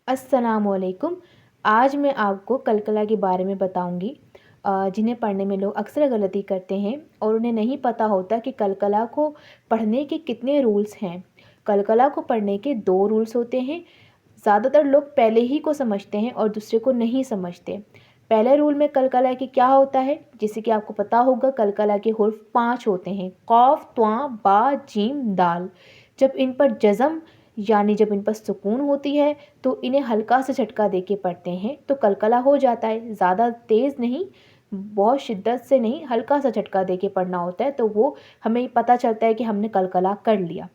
अस्सलामुअलैकुम। आज मैं आपको कलकला के बारे में बताऊंगी, जिन्हें पढ़ने में लोग अक्सर गलती करते हैं और उन्हें नहीं पता होता कि कलकला को पढ़ने के कितने रूल्स हैं। कलकला को पढ़ने के 2 रूल्स होते हैं। ज़्यादातर लोग पहले ही को समझते हैं और दूसरे को नहीं समझते। पहले रूल में कलकला के क्या होता है, जैसे कि आपको पता होगा कलकला के हुर्फ 5 होते हैं: कौफ, त्वा, बा, जीम, दाल। जब इन पर जज़म यानी जब इन पर सुकून होती है तो इन्हें हल्का सा झटका दे के पढ़ते हैं तो कलकला हो जाता है। ज़्यादा तेज़ नहीं, बहुत शिद्दत से नहीं, हल्का सा झटका दे के पढ़ना होता है तो वो हमें पता चलता है कि हमने कलकला कर लिया।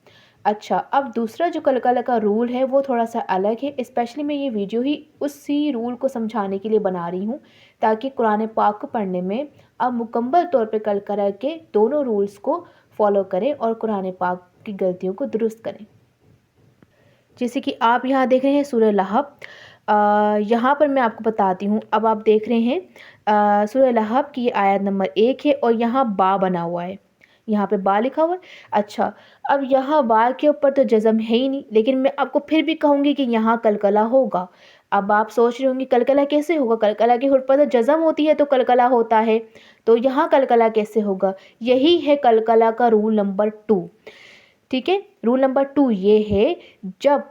अच्छा, अब दूसरा जो कलकला का रूल है वो थोड़ा सा अलग है। स्पेशली मैं ये वीडियो ही उसी रूल को समझाने के लिए बना रही हूँ ताकि कुरान पाक को पढ़ने में आप मुकम्मल तौर पे कलकला के दोनों रूल्स को फॉलो करें और कुरान पाक की गलतियों को दुरुस्त करें। जैसे कि आप यहाँ देख रहे हैं सूरह लहब। यहाँ पर मैं आपको बताती हूँ। अब आप देख रहे हैं सूरह लहब की आयत नंबर 1 है और यहाँ बा बना हुआ है, यहाँ पे बा लिखा हुआ है। अच्छा, अब यहाँ बा के ऊपर तो जज़म है ही नहीं, लेकिन मैं आपको फिर भी कहूँगी कि यहाँ कलकला होगा। अब आप सोच रहे होंगे कलकला कैसे होगा, कलकला के हुर्फ पर तो जज़म होती है तो कलकला होता है, तो यहाँ कलकला कैसे होगा? यही है कलकला का रूल नंबर 2। ठीक है, रूल नंबर 2 ये है, जब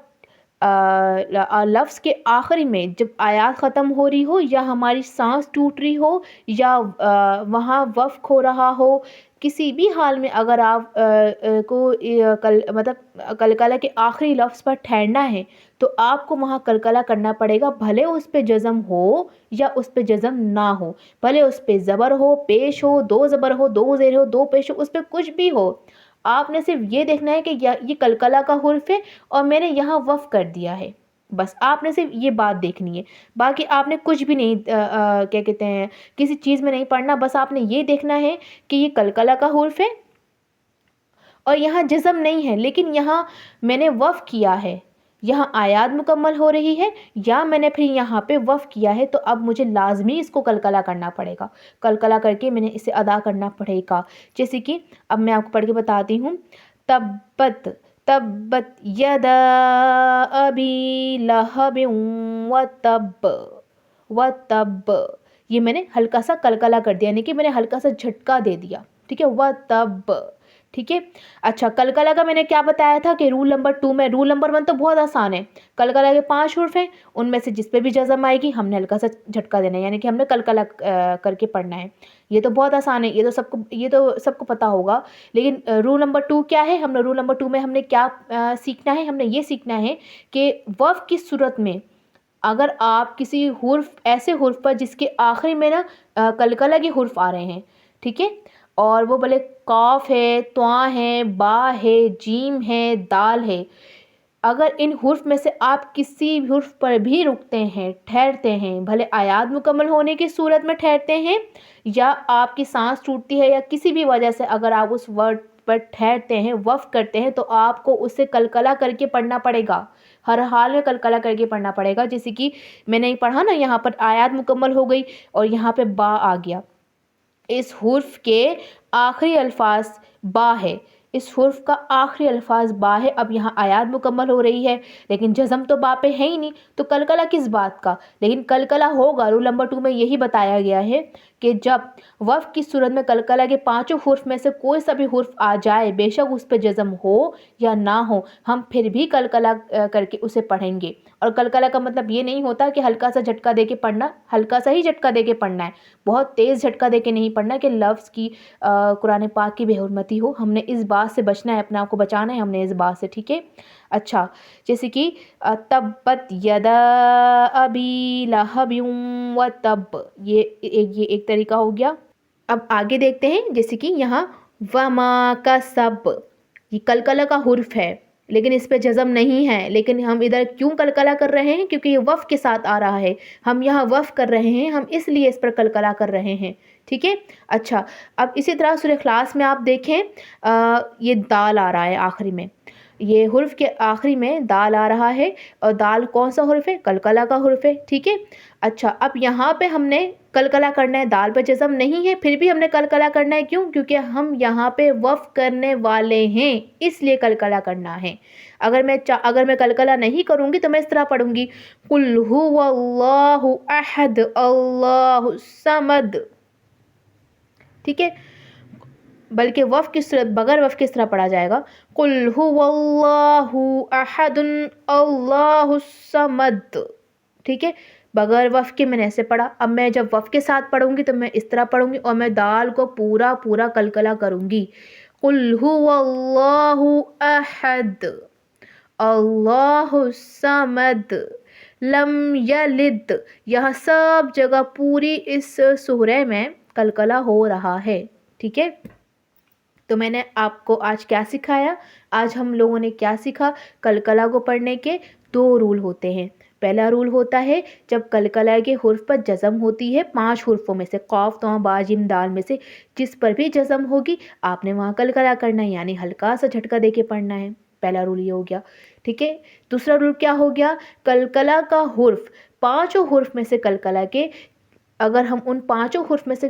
लफ्ज़ के आखिरी में जब आयत ख़त्म हो रही हो या हमारी सांस टूट रही हो या वहाँ वफ़्क हो रहा हो, किसी भी हाल में अगर आप मतलब कलकला के आखिरी लफ्ज़ पर ठहरना है तो आपको वहाँ कलकला करना पड़ेगा, भले उस पे जज़म हो या उस पे जज़म ना हो, भले उस पे ज़बर हो, पेश हो, 2 ज़बर हो, 2 ज़ेर हो, 2 पेश हो, उस पे कुछ भी हो। आपने सिर्फ ये देखना है कि ये कलकला का हुर्फ है और मैंने यहाँ वफ़ कर दिया है, बस आपने सिर्फ ये बात देखनी है। बाकी आपने कुछ भी नहीं क्या कहते हैं, किसी चीज़ में नहीं पढ़ना, बस आपने ये देखना है कि ये कलकला का हुर्फ है और यहाँ जिस्म नहीं है, लेकिन यहाँ मैंने वफ़ किया है, यहाँ आयात मुकम्मल हो रही है या मैंने फिर यहाँ पे वफ़ किया है, तो अब मुझे लाजमी इसको कलकला करना पड़ेगा। कलकला करके मैंने इसे अदा करना पड़ेगा। जैसे कि अब मैं आपको पढ़ के बताती हूँ। तब्बत तब्बत यदा अबी लहब व तब, ये मैंने हल्का सा कलकला कर दिया, यानी कि मैंने हल्का सा झटका दे दिया। ठीक है, व तब। ठीक है। अच्छा, कलकला का मैंने क्या बताया था कि रूल नंबर 2 में, रूल नंबर 1 तो बहुत आसान है। कलकला के 5 हुर्फ हैं, उनमें से जिस पे भी जज़म आएगी हमने हल्का सा झटका देना है, यानी कि हमने कलकला करके पढ़ना है। ये तो बहुत आसान है, ये तो सबको पता होगा। लेकिन रूल नंबर 2 क्या है? हमने रूल नंबर 2 में हमने क्या सीखना है? हमने ये सीखना है कि वफ़ की सूरत में अगर आप किसी हुर्फ, ऐसे हुर्फ पर जिसके आखिरी में ना कलकला के हुर्फ आ रहे हैं, ठीक है, और वो भले कॉफ है, त्वा है, बा है, जीम है, दाल है, अगर इन हुर्फ में से आप किसी हुर्फ पर भी रुकते हैं, ठहरते हैं, भले आयात मुकम्मल होने की सूरत में ठहरते हैं या आपकी सांस टूटती है या किसी भी वजह से अगर आप उस वर्ड पर ठहरते हैं, वफ़ करते हैं, तो आपको उसे कलकला करके पढ़ना पड़ेगा। हर हाल में कलकला करके पढ़ना पड़ेगा। जैसे कि मैंने पढ़ा ना, यहाँ पर आयत मुकम्मल हो गई और यहाँ पे बा आ गया। इस हुर्फ के आखिरी अल्फाज बा है, इस हुर्फ का आखिरी अल्फाज बा है। अब यहाँ आयत मुकम्मल हो रही है लेकिन जज़म तो बा पे है ही नहीं, तो कलकला किस बात का? लेकिन कलकला होगा। रूल नंबर 2 में यही बताया गया है कि जब वफ़ की सूरत में कलकला के 5 हुर्फ में से कोई सा भी हुर्फ आ जाए, बेशक उस पर जज़म हो या ना हो, हम फिर भी कलकला करके उसे पढ़ेंगे। और कलकला का मतलब ये नहीं होता कि हल्का सा झटका दे के पढ़ना, हल्का सा ही झटका दे के पढ़ना है, बहुत तेज़ झटका दे के नहीं पढ़ना कि लफ्ज़ की कुरान पाक की बेहुरमती हो। हमने इस बात से बचना है, अपने आप को बचाना है हमने इस बात से। ठीक है। अच्छा, जैसे कि तब्बत यदा अबी लहब व तब, ये एक तरीका हो गया। अब आगे देखते हैं। जैसे कि यहाँ वमा का सब, ये कलकला का हुर्फ है लेकिन इस पे जज़म नहीं है, लेकिन हम इधर क्यों कलकला कर रहे हैं? क्योंकि ये वफ़ के साथ आ रहा है, हम यहाँ वफ़ कर रहे हैं, हम इसलिए इस पर कलकला कर रहे हैं। ठीक है। अच्छा, अब इसी तरह सूरह इखलास में आप देखें, ये दाल आ रहा है आखिरी में, ये हुर्फ के आखिरी में दाल आ रहा है और दाल कौन सा हुर्फ है? कलकला का हुर्फ है। ठीक है। अच्छा, अब यहाँ पे हमने कलकला करना है, दाल पे जज़म नहीं है फिर भी हमने कलकला करना है। क्यों? क्योंकि हम यहाँ पे वफ़ करने वाले हैं, इसलिए कलकला करना है। اگر میں قلقلہ نہیں کروں گی تو میں اس طرح پڑھوں گی قل هو اللہ احد اللہ الصمد، ٹھیک ہے، بلکہ وف کی صورت بغیر وف کس طرح پڑھا جائے گا قل هو اللہ احد اللہ الصمد، ٹھیک ہے، بغیر وف کے میں نے ایسے پڑھا. اب میں جب وف کے ساتھ پڑھوں گی تو میں اس طرح پڑھوں گی اور میں دال کو پورا پورا قلقلہ کروں گی قل هو اللہ احد اللہ الصمد لم یلد. یہاں سب جگہ پوری اس سورہ میں قلقلہ ہو رہا ہے، ٹھیک ہے. تو میں نے آپ کو آج کیا سکھایا؟ آج ہم لوگوں نے کیا سیکھا؟ قلقلہ کو پڑھنے کے 2 رول ہوتے ہیں. پہلا رول ہوتا ہے جب قلقلہ کے حرف پر جزم ہوتی ہے 5 حرفوں میں سے، قاف طاء با جیم دال میں سے جس پر بھی جزم ہوگی آپ نے وہاں قلقلہ کرنا ہے، یعنی ہلکا سا جھٹکا دے کے پڑھنا ہے. پہلا رول یہ ہو گیا، ٹھیک ہے. دوسرا رول کیا ہو گیا؟ قلقلہ کا حرف 5 حرف میں سے قلقلہ کے اگر ہم ان 5 حرف میں سے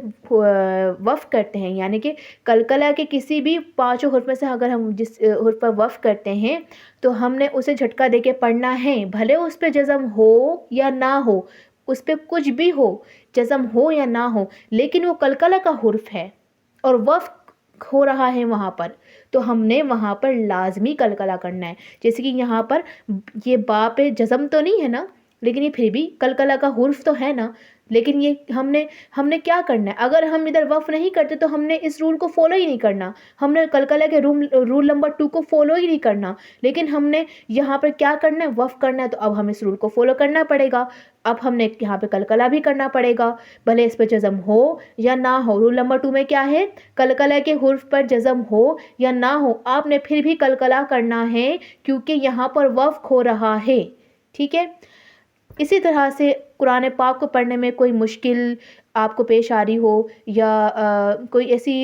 وف کرتے ہیں، یعنی کہ قلقلہ کے کسی بھی 5 حرف میں سے اگر ہم جس حرف پر وف کرتے ہیں تو ہم نے اسے جھٹکا دے کے پڑھنا ہے، بھلے اس پہ جزم ہو یا نہ ہو، اس پہ کچھ بھی ہو، جزم ہو یا نہ ہو، لیکن وہ قلقلہ کا حرف ہے اور وف ہو رہا ہے وہاں پر، تو ہم نے وہاں پر لازمی قلقلہ کرنا ہے. جیسے کہ یہاں پر یہ با پہ جزم تو نہیں ہے نا، لیکن یہ پھر بھی قلقلہ کا حرف تو ہے نا، لیکن یہ ہم نے کیا کرنا ہے؟ اگر ہم ادھر وف نہیں کرتے تو ہم نے اس رول کو فالو ہی نہیں کرنا، ہم نے قلقلہ کے رول نمبر 2 کو فالو ہی نہیں کرنا، لیکن ہم نے یہاں پر کیا کرنا ہے؟ وف کرنا ہے. تو اب ہم اس رول کو فالو کرنا پڑے گا. اب ہم نے یہاں پہ قلقلہ بھی کرنا پڑے گا، بھلے اس پہ جزم ہو یا نہ ہو. رول نمبر 2 میں کیا ہے؟ قلقلہ کے حرف پر جزم ہو یا نہ ہو آپ نے پھر بھی قلقلہ کرنا ہے، کیونکہ یہاں پر وف ہو رہا ہے، ٹھیک ہے. اسی طرح سے قرآن پاک کو پڑھنے میں کوئی مشکل آپ کو پیش آ رہی ہو یا کوئی ایسی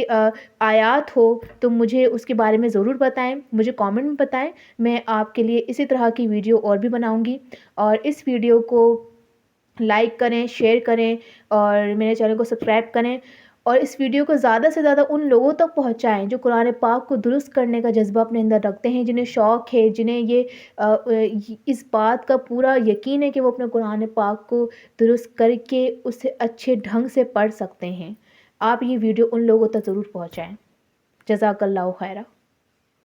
آیات ہو تو مجھے اس کے بارے میں ضرور بتائیں، مجھے کامنٹ میں بتائیں. میں آپ کے لیے اسی طرح کی ویڈیو اور بھی بناؤں گی، اور اس ویڈیو کو لائک کریں، شیئر کریں اور میرے چینل کو سبسکرائب کریں، اور اس ویڈیو کو زیادہ سے زیادہ ان لوگوں تک پہنچائیں جو قرآن پاک کو درست کرنے کا جذبہ اپنے اندر رکھتے ہیں، جنہیں شوق ہے، جنہیں یہ اس بات کا پورا یقین ہے کہ وہ اپنے قرآن پاک کو درست کر کے اسے اچھے ڈھنگ سے پڑھ سکتے ہیں. آپ یہ ویڈیو ان لوگوں تک ضرور پہنچائیں. جزاک اللہ خیرہ.